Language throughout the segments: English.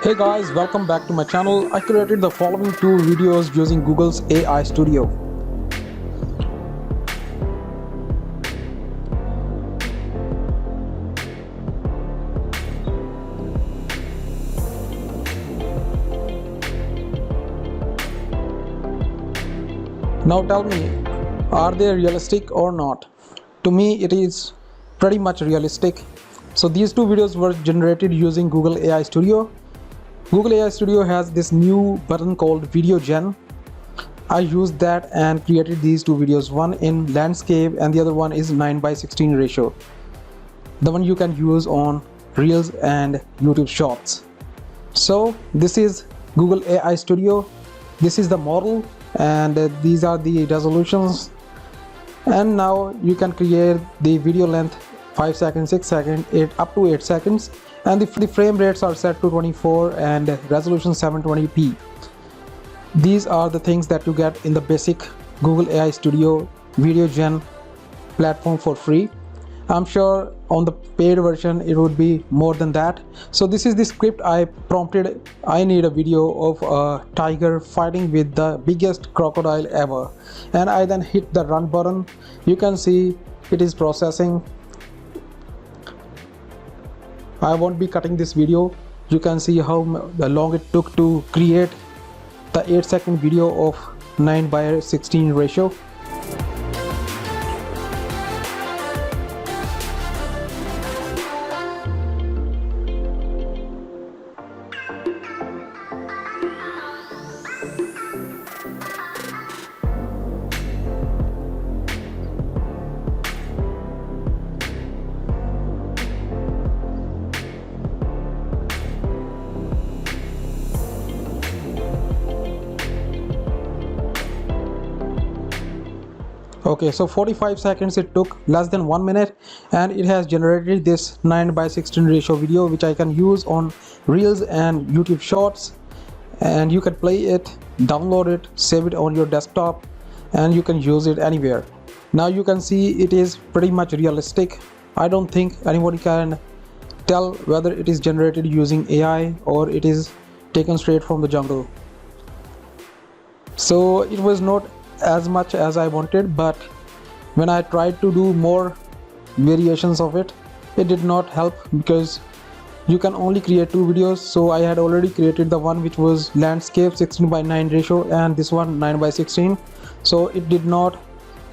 Hey guys, welcome back to my channel. I created the following two videos using Google's AI Studio. Now tell me, are they realistic or not? To me, it is pretty much realistic. So these two videos were generated using Google AI Studio. Google AI Studio has this new button called Vid Gen. I used that and created these two videos, one in landscape and the other one is 9:16 ratio. The one you can use on Reels and YouTube Shorts. So this is Google AI Studio. This is the model and these are the resolutions. And now you can create the video length 5 seconds, 6 seconds, up to 8 seconds. And the frame rates are set to 24 and resolution 720p. These are the things that you get in the basic Google AI Studio Vid Gen platform for free. I'm sure on the paid version it would be more than that. So this is the script I prompted. I need a video of a tiger fighting with the biggest crocodile ever, and I then hit the run button. You can see it is processing. I won't be cutting this video. You can see how long it took to create the 8-second video of 9:16 ratio. Okay, so 45 seconds it took, less than 1 minute, and it has generated this 9:16 ratio video which I can use on Reels and YouTube Shorts. And you can play it, download it, save it on your desktop, and you can use it anywhere. Now you can see it is pretty much realistic. I don't think anybody can tell whether it is generated using AI or it is taken straight from the jungle. So it was not as much as I wanted, but when I tried to do more variations of it, it did not help because you can only create two videos. So I had already created the one which was landscape 16:9 ratio and this one 9:16. So it did not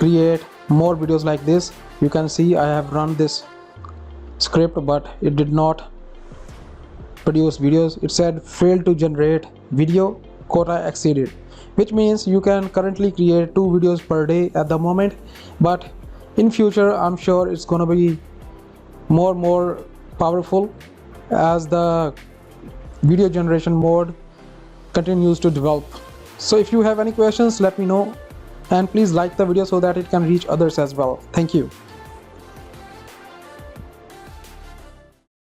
create more videos like this. You can see I have run this script, but it did not produce videos. It said failed to generate video, quota exceeded, which means you can currently create 2 videos per day at the moment, but in future I'm sure it's gonna be more powerful as the video generation mode continues to develop. So if you have any questions, let me know, and please like the video so that it can reach others as well. Thank you.